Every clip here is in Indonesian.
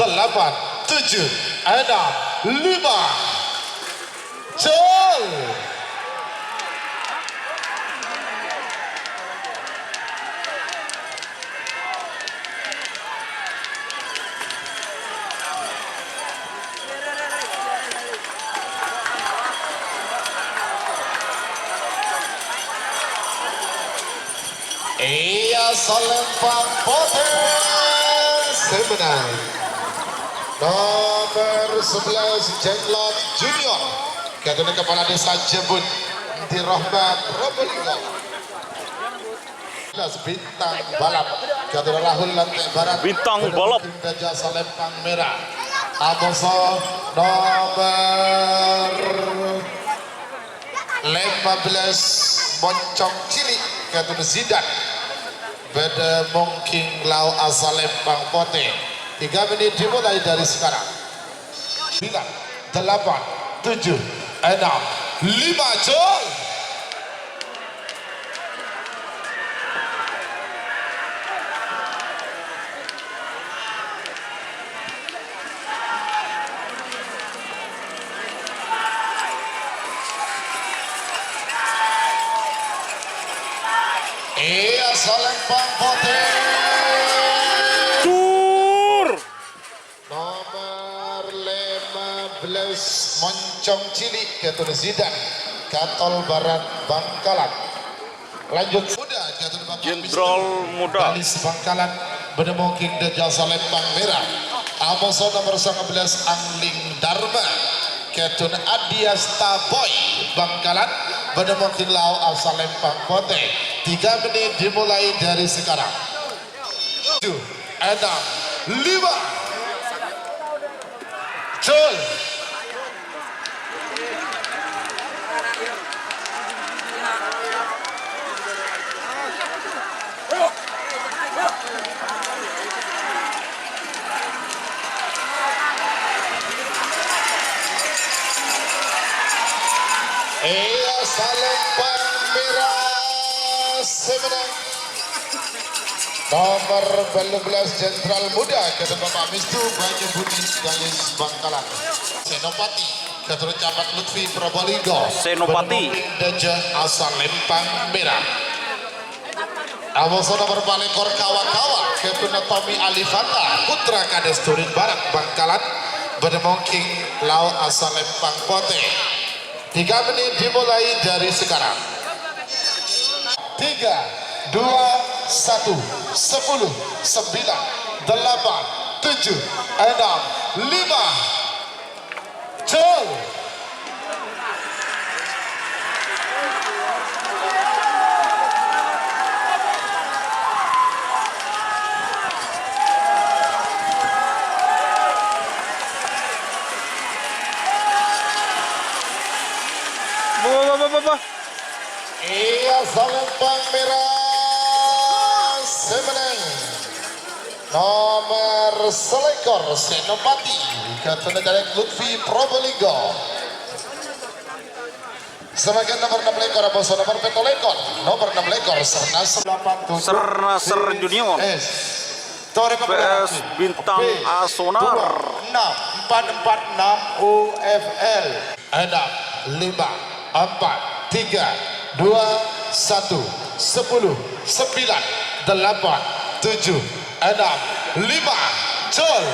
delapan, tujuh, enam, lima. Jol. Iya Salempang Potes sebenarnya nomor 11 Jenglot Junior ketua kepala desa Jebun di Rahmat Probolinggo. Bintang balap ketua Rahul Lantai Barat Bintang balap Gajah Salempang Merah Amoso nomor 15 Moncong Cili ketua Zidan Beda Mungking Lau asal Lempang Pote 3 menit dimulai dari sekarang 9, 8, 7, 6, 5 jol. Lempang Putih. Tur. Nomor 15 Moncong Cilik Ketun Zidan Katol Barat Bangkalan. Lanjut muda Ketun Bapak Jenderal Muda. Galis Bangkalan Benemu King de Jasa Lempang Merah. Amoso nomor 19 Angling Dharma Ketun Adiasta Boy Bangkalan Benemu King Lau asal Lempang Putih. 3 menit dimulai dari sekarang. 7, 6, 5. Cul. Iya Salempang Merah semenang. Nomor 12 Jenderal Muda Ketun Bapak Mistu Banyu Budi Galis Bangkalan. Senopati Ketun Camat Lutfi Probolinggo. Senopati. Deja asal Lempang Merah. Amoso nomor Balekor Kawa-Kawa Ketun Tommy Alifata Putra Kades Turin Barat Bangkalan. Benemongking Lau asal Lempang Putih. 3 menit dimulai dari sekarang. 3, 2, 1, 10, 9, 8, 7, 6, 5. Cul. Iya Salempang Merah semenang. Nomor selekor Senopati Ketun Dalek Lutfi Probolinggo. Semakin nomor 6 lekor Aboso nomor peto lekor. Nomor 6 lekor Sernaser Junior. PS Bintang Asonar. 446 UFL. 6, 5, 4, 3, 2, 1, 10, 9, 8, 7, 6, 5. Cul.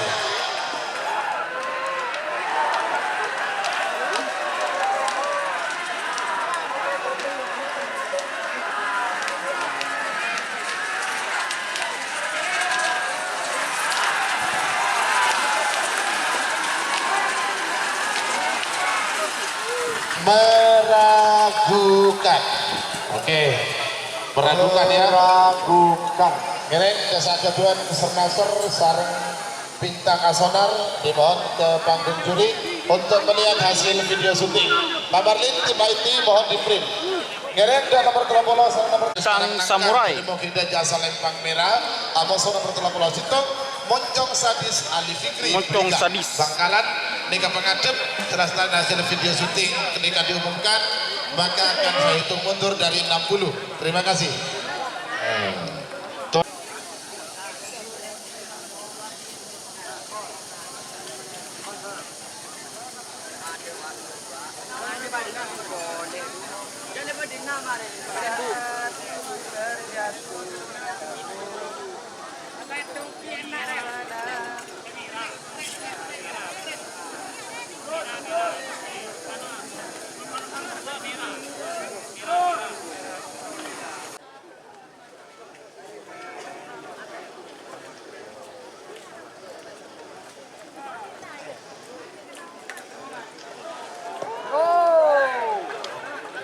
Meragukan. Oke. Meragukan ya. Meragukan. Ngereng desa keduan Sernaser sareng Bintang Asonar dimohon ke panggung juri untuk melihat hasil video syuting. Pak Marlin tim IT mohon di print. Ngereng dan nomor 30 nomor Bintang Samurai. Mungkin jasa Lempang Merah. Amoso nomor 30 itu Moncong Sadis Ali Fikri. Moncong Briga Sadis. Bangkalan nikah pengadep setelah hasil video syuting ketika diumumkan maka akan saya hitung mundur dari 60. Terima kasih.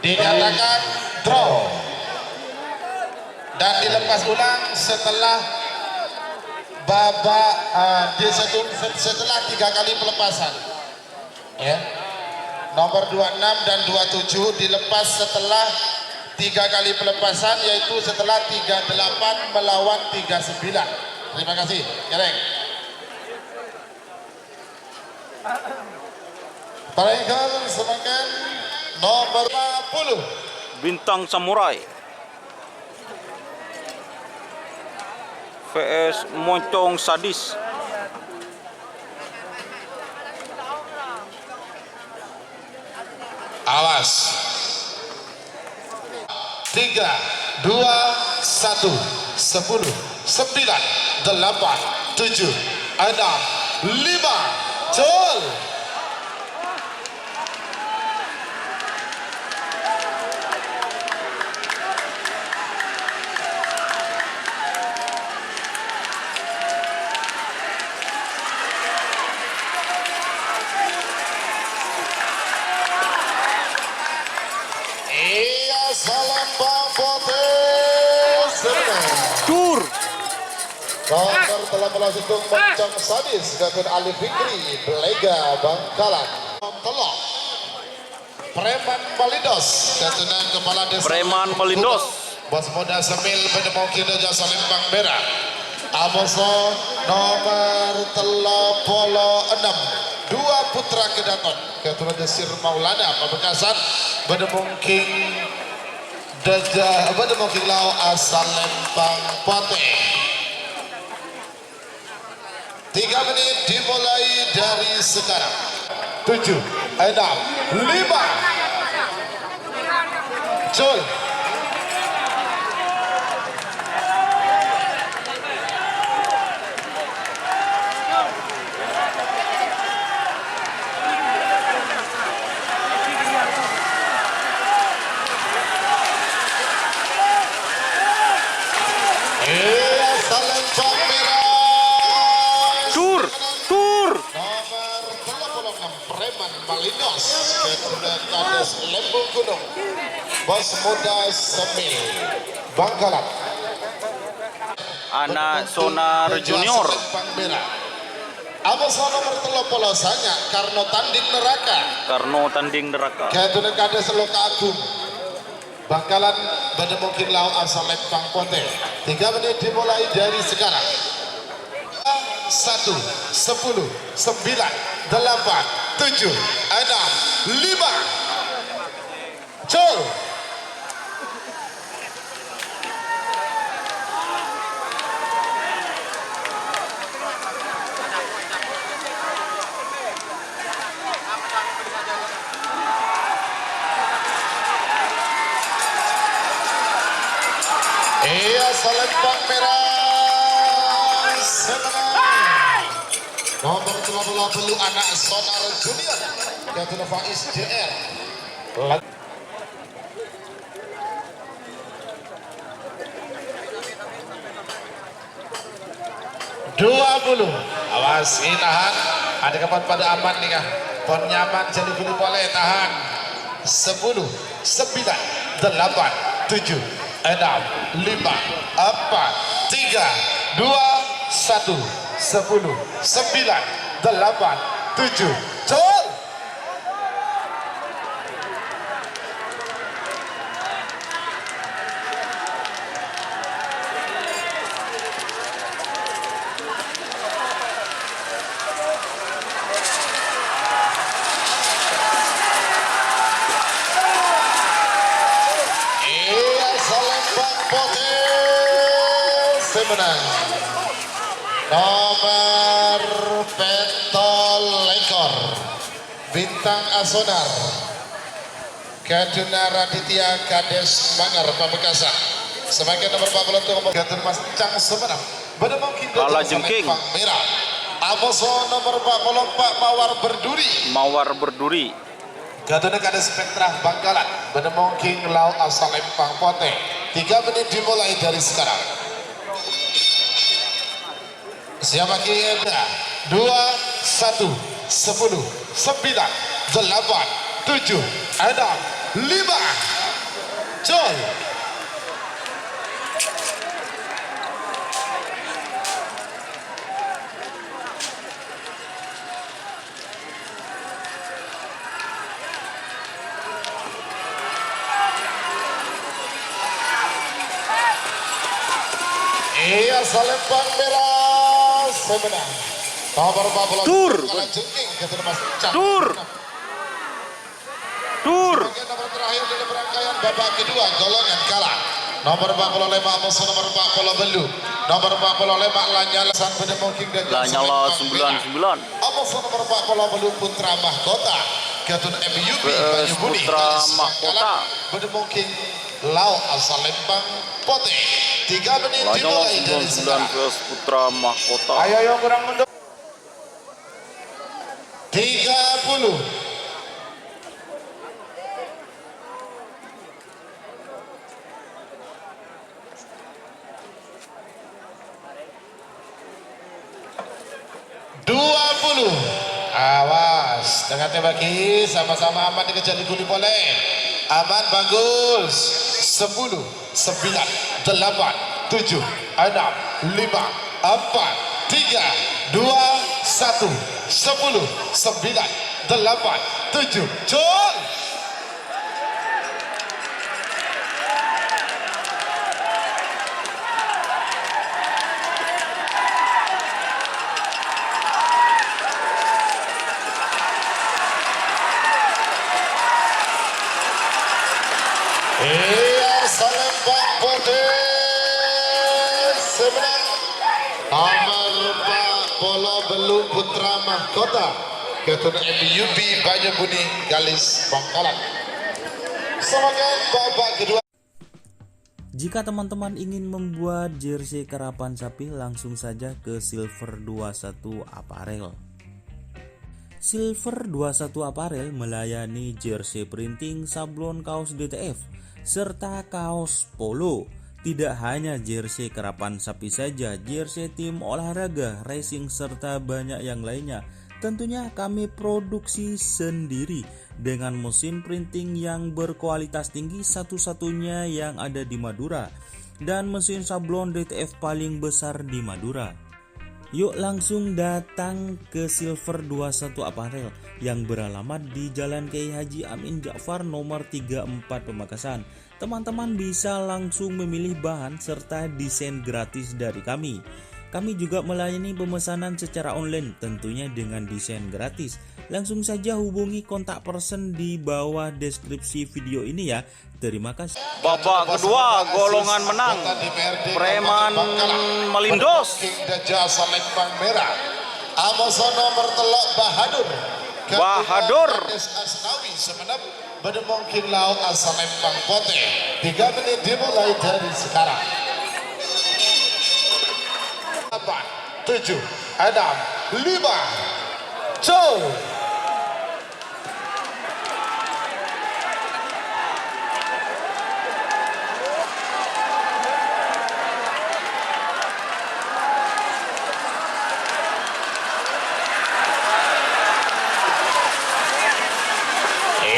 Dinyatakan draw dan dilepas ulang setelah babak setelah 3 kali pelepasan ya. Nomor 26 dan 27 dilepas setelah 3 kali pelepasan, yaitu setelah 38 melawan 39. Terima kasih Kereng. Baiklah, semakin nomor 50 Bintang Samurai VS Moncong Sadis. Awas. 3, 2, 1, 10, 9, 8, 7, 6, 5. Col. Iya, salam Bang Potes. Tur. Counter telah melakukan mencang sadis Gavin Ali Fikri Belega Bangkalan Telok Preman Malidos Ketunan Kepala Desa Preman Malidos. Bos Muda Semil Bedemokin Jasa Lembang Merah Amoso nomor 36 dua putra kedaton Ketunan Desir Maulana Pamekasan Bedemungking Bedemungking Lau asal Lembang Pote. 3 menit dimulai dari sekarang. 7, 6, 5. Cul. Iya, salam merah. Tur. Tur. Nomor 36 Preman Malinos Ketunan Kades Lembung Gunung Bos Muda Semil Bangkalan Anak Sonar Junior. Amoso nomor 30 Sanya Karno Tanding Neraka Karno Tanding Neraka. Ketunan Kades Loka Agung Bangkalan Bedemungkin Lau asal Lembang Pote. 3 menit dimulai dari sekarang. 1, 10, 9, 8, 7, 6, 5. Col. Iya, Selembang Merah semenang. Nomor 20 anak Sonar Junior Ketunan Faiz JR 20. Awas, ini tahan. Ada kapan pada aman nih kah? Pon nyaman jadi pilih boleh tahan. 10, 9, 8, 7, 6, 5, 4, 3, 2, 1, 10, 9, 8, 7, Col. Menang nomor Pentol Lekor Bintang Asonar Kaduna Raditya Kades Mangar Pamekasan sebagai nomor 40 untuk Ketunan Mas Cang Semenang Bedemungkin Kala Jengking Merah Amoso nomor 44 Mawar Berduri Mawar Berduri. Ketunan Kades Spektra Bangkalan Bedemungkin Lau asal Lembang Pote. 3 menit dimulai dari sekarang. Siapa kira 2, 1, 10, 9, 8, 7, 6, 5. Col. Iya, Selembang Merah semenang. Nomor 40 Tur. Kala Jengking Ketunan Mas Cang. Tur. Tur. Sebagai nomor terakhir dari rangkaian babak kedua golongan kalah. Nomor 45 Amoso nomor 40 Belu. Nomor 45 Lanyala Sang Bedemungking dan Lanyala 99. Amoso nomor 40 Belu Putra Mahkota. Ketunan MUB PS Putra Mahkota. Bedemungking Lau asal Lembang Pote. 3 menit Lanyala dimulai dari 99 sekarang. vs Putra Mahkota. Ayo kurang mundur. 30. Awas, tengah tembaki sama-sama aman dikejar di guli boleh. Aman bagus. 10, 9, 8, 7, 6, 5, 4, 3, 2, 1. 10, 9, 8, 7. Jol. Iya, Salembang Putih sebenarnya Amar Pak Bola Belu Putra Mahkota Ketua MUB Banyabuni Galis Bangkalan. Semangat babak kedua. Jika teman-teman ingin membuat jersey karapan sapi, langsung saja ke Silver 21 Apparel. Silver 21 Apparel melayani jersey printing, sablon kaos DTF, serta kaos polo. Tidak hanya jersey karapan sapi saja, jersey tim olahraga, racing, serta banyak yang lainnya. Tentunya kami produksi sendiri dengan mesin printing yang berkualitas tinggi, satu-satunya yang ada di Madura, dan mesin sablon DTF paling besar di Madura. Yuk langsung datang ke Silver 21 Apparel yang beralamat di Jalan Kiai Haji Amin Ja'far nomor 34 Pamekasan. Teman-teman bisa langsung memilih bahan serta desain gratis dari kami. Kami juga melayani pemesanan secara online, tentunya dengan desain gratis. Langsung saja hubungi kontak person di bawah deskripsi video ini ya. Terima kasih. Babak kedua golongan menang Preman Melindos. Jasa Lembang Merah. Amosono Mertelok Bahadur. Bahadur. Asnawi semenep Bedemongkin Lau asal Lembang Putih. 3 menit dimulai dari sekarang. 8, 7, 6, 5. Jol.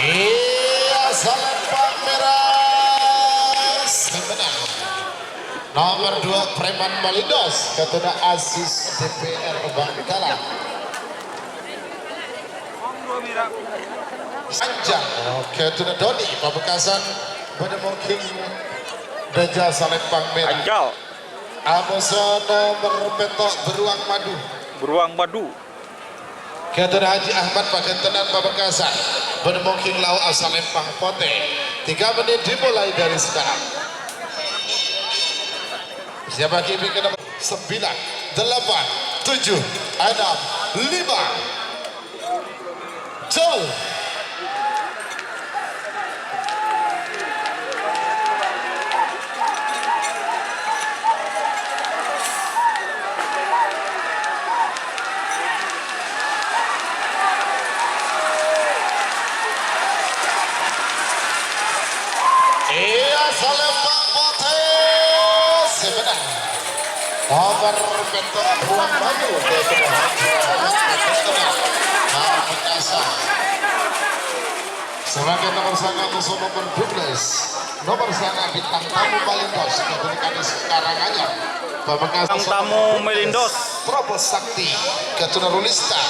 Iya, Salembang Merah sebenarnya. Nomor 2 Preman Melindos, Ketua Asis DPR Bangkalan. Panjang, Ketua Doni Pamekasan Bedemongkin Deja Salembang Merah. Anjal. Amosono Merpetok Beruang Madu. Beruang Madu. Ketua Haji Ahmad Pakentenan Pamekasan Bedemongkin Lau asal Lembang Putih. 3 menit dimulai dari sekarang. Siapa kimi ke nomor 9, 8, 7, 6, 5. Jol. Iya, Salembang Putih sebenarnya. Nomor bentuk ruang batu Ketua Haji Pamekasan. Sebagai nomor sangat musuh nomor 12, nomor sangat bintang tamu Melindos Ketua Kadis Karanganyar Pamekasan. Bintang tamu Melindos. Probo Sakti Ketua Rulista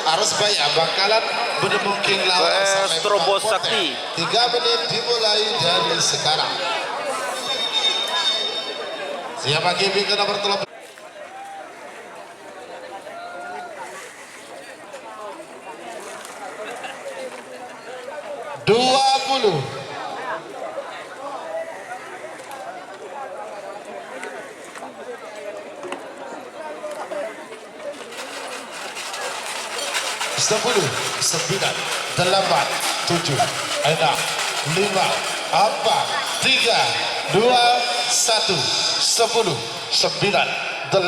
Arus Baya Bangkalan Bedemongkin Lau PS Probo Sakti. 3 menit dimulai dari sekarang. Siapa kimi ke nomor 13? 20. Sepuluh, 9, 8, 7, 6, 5, 4, 3, 2, 1. 10, 9, 8,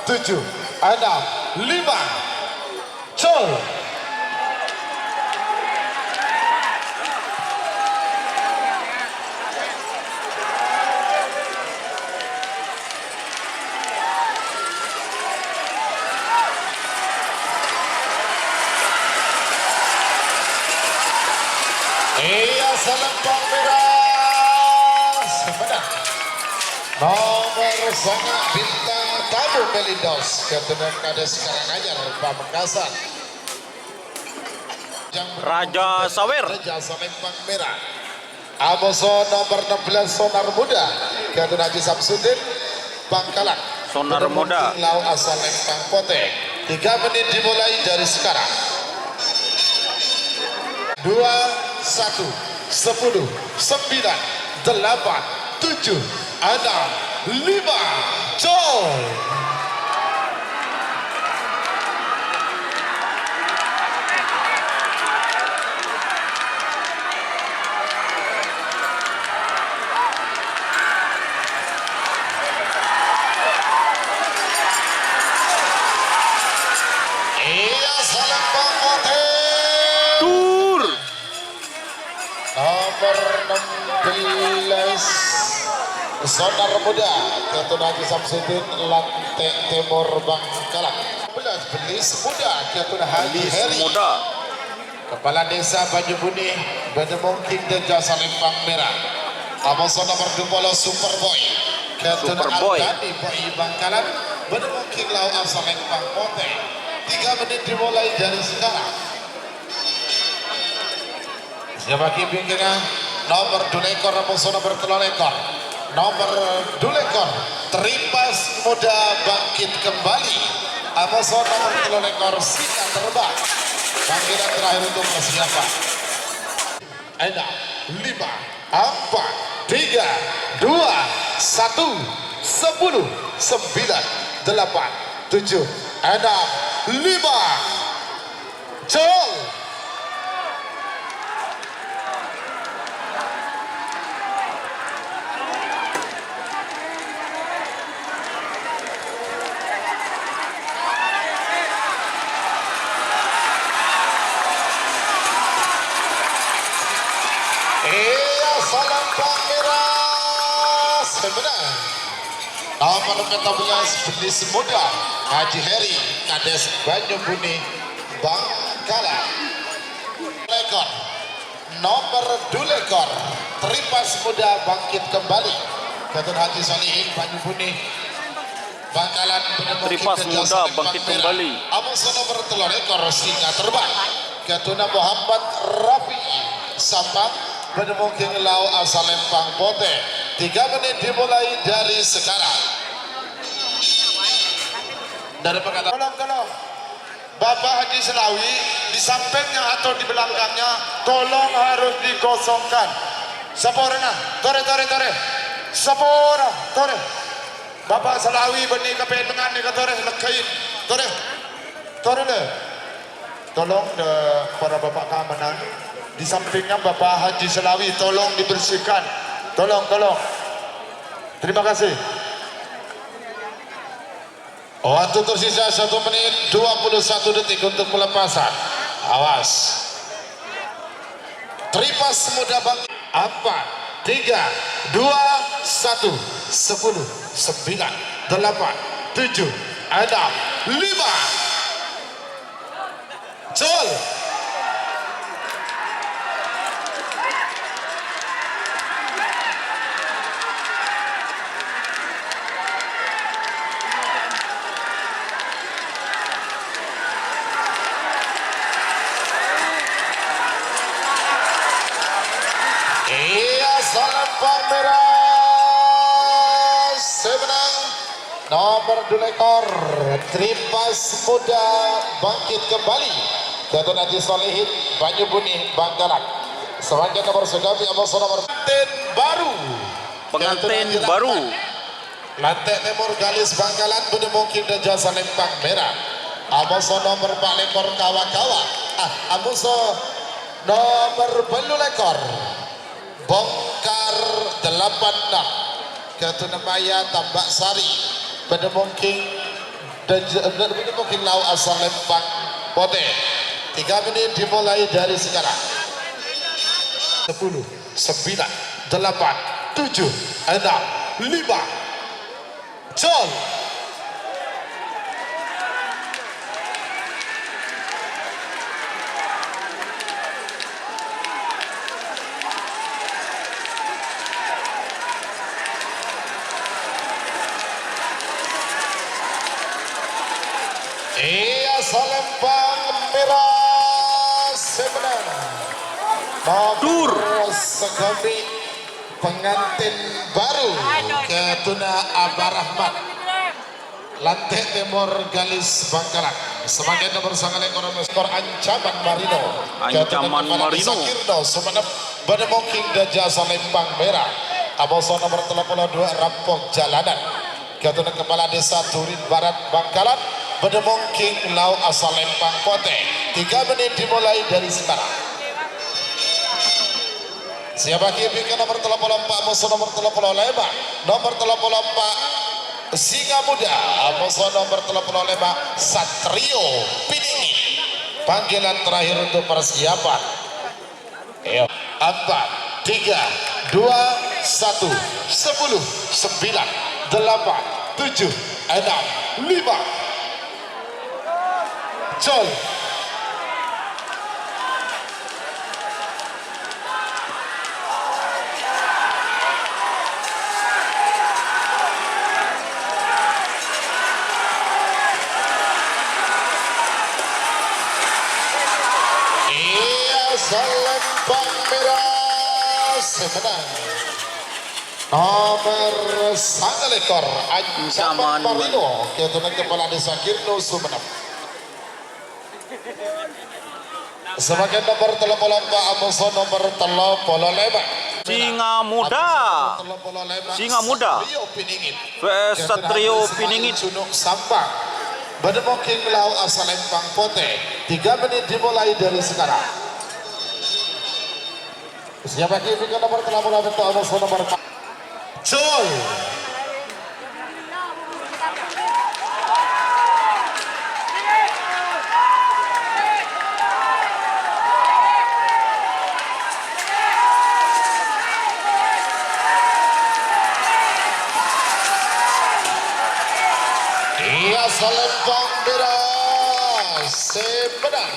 7, 6, 5. Col. Iya, selempang merah sebenarnya. Nomor sangat bintang tamu Melindos keturunan Kades Karanganyar Pamekasan. Raja Sawer. Raja Selempang merah. Amoso nomor 16 Sonar Muda keturunan Haji Samsudin Bangkalan. Sonar Muda. Lau asal Lempang Pote. 3 menit dimulai dari sekarang. 2, 1, 10, 9, 8, 7, 6, 5. Col. Iya, Selempang Pote. Tur. Nomor 16 Sonar Muda keturunan Haji Samsudin Lantek Timur Bangkalan. 11 Belis Muda keturunan Haji Heri Muda. Kepala Desa Banyubuni Bedemungking dan Jasa Lempang Merah. Amoso nomor 12 Superboy keturunan Superboy. Aldani Boy Bangkalan Bedemungking Lau Asal Lempang Pote. 3 menit dimulai dari sekarang. Siapa kimpingnya? Nomor 2 ekor Amoso nomor 3 ekor. Nomor 2 ekor Teripas Muda bangkit kembali. Amoso nomor 3 ekor Singa Terbang. Panggilan terakhir untuk persiapan. 6, 5, 4, 3, 2, 1, 10, 9, 8, 7, 6, 5. Col. Iya, Selempang merah sebenarnya. Nomor 14 Belis Muda Haji Heri Kades Banyubuni Bangkalan. Lekor nomor 2 ekor Teripas Muda bangkit kembali keturunan Haji Solihin Banyubuni Bangkalan. Teripas Muda bangkit kembali. Amoso nomor 3 ekor Singa Terbang keturunan Muhammad Rafi Sampang Bedemungking Lau Asal Lempang Pote. 3 menit dimulai dari sekarang. Dari perkataan Tolong Bapak Haji Selawi di sampingnya atau di belakangnya tolong harus dikosongkan. Saporna, tore. Sapora, tore. Bapak Selawi benih kependengan ni tore lekain. Tore le. Tolong para bapak keamanan di sampingnya Bapak Haji Selawi tolong dibersihkan. Tolong. Terima kasih. waktu tersisa 1 menit 21 detik untuk pelepasan. Awas. Teripas Muda bangkit. 4, 3, 2, 1, 10, 9, 8, 7, 6, 5. Col. Iya, Selempang merah sebenang nomor 2 ekor Teripas Muda bangkit kembali keturunan Haji Solihin Banyubuni Bangkalan. Selanjutnya nomor Sudabi Amoso nomor pengantin baru. Pengantin baru. Lantai Timur Galis Bangkalan Bedemungking dan Jasa Lempang Merah. Amoso nomor 4 ekor Kawa-Kawa. Amoso nomor 2 ekor Bongkar 86 Ketunamaya Tambak Sari Bedemongking Bedemongking Lau asal Lempang Pote. 3 menit dimulai dari sekarang. 10, 9, 8, 7, 6, 5. Jol. Iya Salempang merah sebenarnya. Tur. Sekali pengantin baru Ketuna Abah Rahmat Lantai Timur Galis Bangkalan sebagai nomor sangat ekonomi skor Ancaman Marino Ancaman Marino sebenarnya Bademongking Daja Salempang merah Aboso nomor 32 Rampok Jalanan Ketuna Kepala Desa Turin Barat Bangkalan Bademongking Lau asal Lempang Pote. 3 menit dimulai dari sekarang. Siapa kiri ke nomor 34 musuh nomor 35 nomor 34 Singa Muda musuh nomor 35 Satrio Piningi. Panggilan terakhir untuk persiapan. 4 3 2 1 10 9 8 7 6 5 Jol. Salempang merah semenang nomor 1 ekor Ancaman Marino Ketua Kepala Desa Kirno Sumenep sebagai nomor 34 Amoso nomor 35 Singa Muda. Singa Muda vs Satrio Piningit. Cunuk Sampang Bademongking Lau asal Lempang Pote. 3 menit dimulai dari sekarang. Siapa kiri ke nomor 38 Amoso nomor 4 Joy. Iya Salempang merah sebenang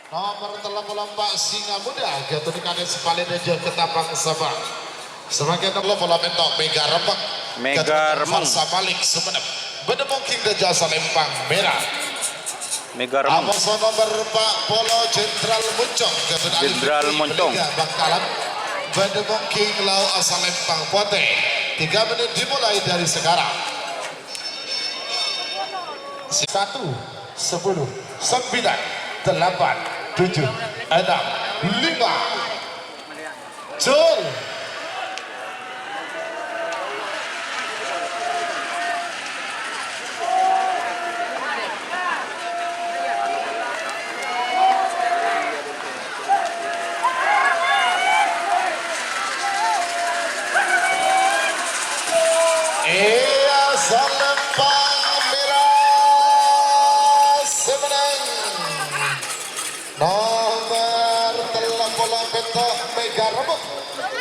nomor 34 Singa Muda Gatot Kades Paledejo Ketapang Sabang sebagai nomor bola mentok Mega Rembang Malik Sumenep Bademongking Daja Salempang merah Mega Remang. Amoso nomor 4 Polo Jenderal Moncong Jenderal Moncong Bangkalan Bademongking Lau asal Lempang Pote. 3 menit dimulai dari sekarang. 1 10 9 8 7 6 5 Jol. Iya Salempang merah semenang nomor 30 bentok Mega Rembang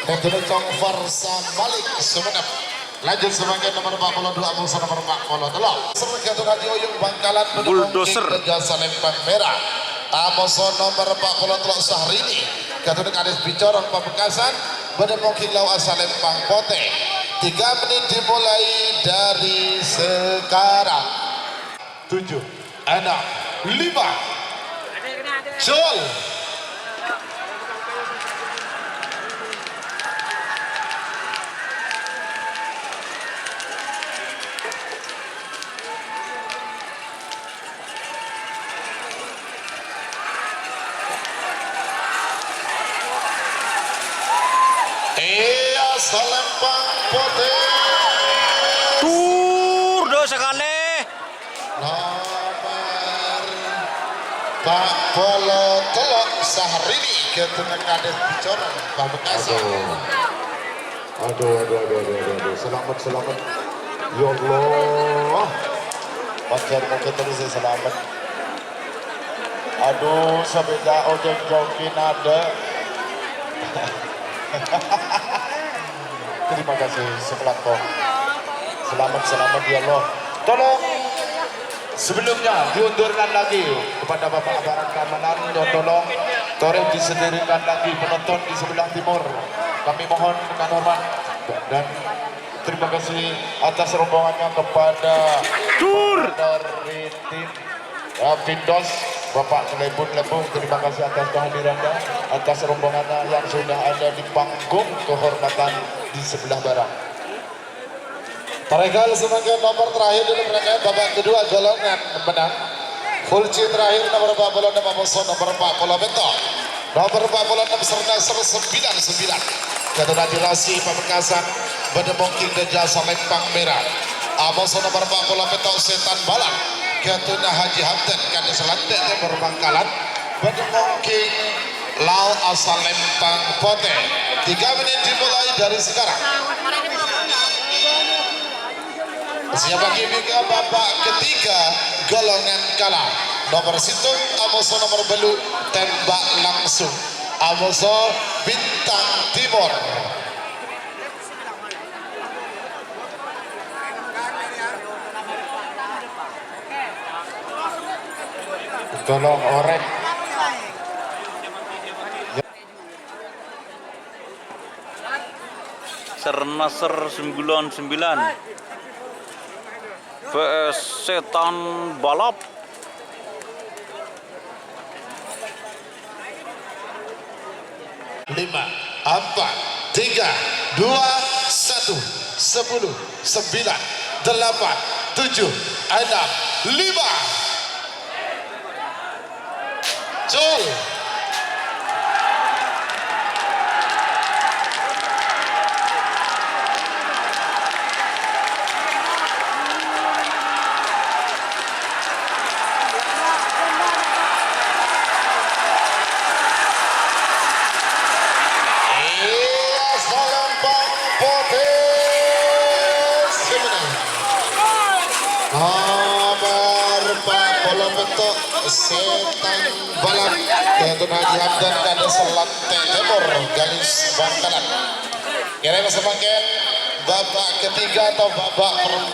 Metode Cong Farsa Malik Sumenep. Lanjut sebagai nomor 42 Amoso nomor 43 sebagai Radio Yung Bangkalan Bulldozer Daja Salempang merah Amoso nomor 43 Sahrini Gatot Kades Bicorong Pamekasan Bademongking Lau asal Lempang Pote. 3 menit dimulai dari sekarang. 7 6 5 Jol. Iya Salempang Pote. Tur dosa kali. Nomor Pak Polo Telok Sahrini Gatot Kades Bicorong Pamekasan Aduh. Selamat. Ya Allah. Pacar mau terus selamat. Aduh, sepeda ojek jokin ada. Terima kasih sekelakon. Selamat ya Allah. Tolong sebelumnya diundurkan lagi kepada Bapak Aparat Keamanan, tolong toreng disendirikan lagi penonton di sebelah timur. Kami mohon dengan hormat dan terima kasih atas rombongannya kepada dari tim Pindos Bapak Lebung. Terima kasih atas kehadirannya, atas rombongannya yang sudah ada di panggung kehormatan di sebelah barat. Taregal sebagai nomor terakhir dalam rangkaian babak kedua golongan menang. Kunci terakhir nomor 40 nomor 40 betul. Nomor 46 serta 99. Ketua Dirasi Pamekasan Bedemongking Dejasa Lempang Merah. Amoso nomor 40 betul Setan Balang. Ketua Haji Hamdan Kades Lantek nomor Bangkalan. Bedemongking Lau Asal Lempang Pote. 3 menit dimulai dari sekarang. Siap bagi Bika babak ketiga golongan kalah. Nomor situ Amoso nomor belu tembak langsung. Amoso Bintang Timur. Tolong orek. Sernasar 99 vs Setan Balap. Lima, 4, 3, 2, 1, 10, 9, 8, 7, 6, 5. Jol. Setan Balap Ketua Haji Hamdan Kades Lantek Timur garis Bangkalan. Kira-kira semakin babak ketiga atau babak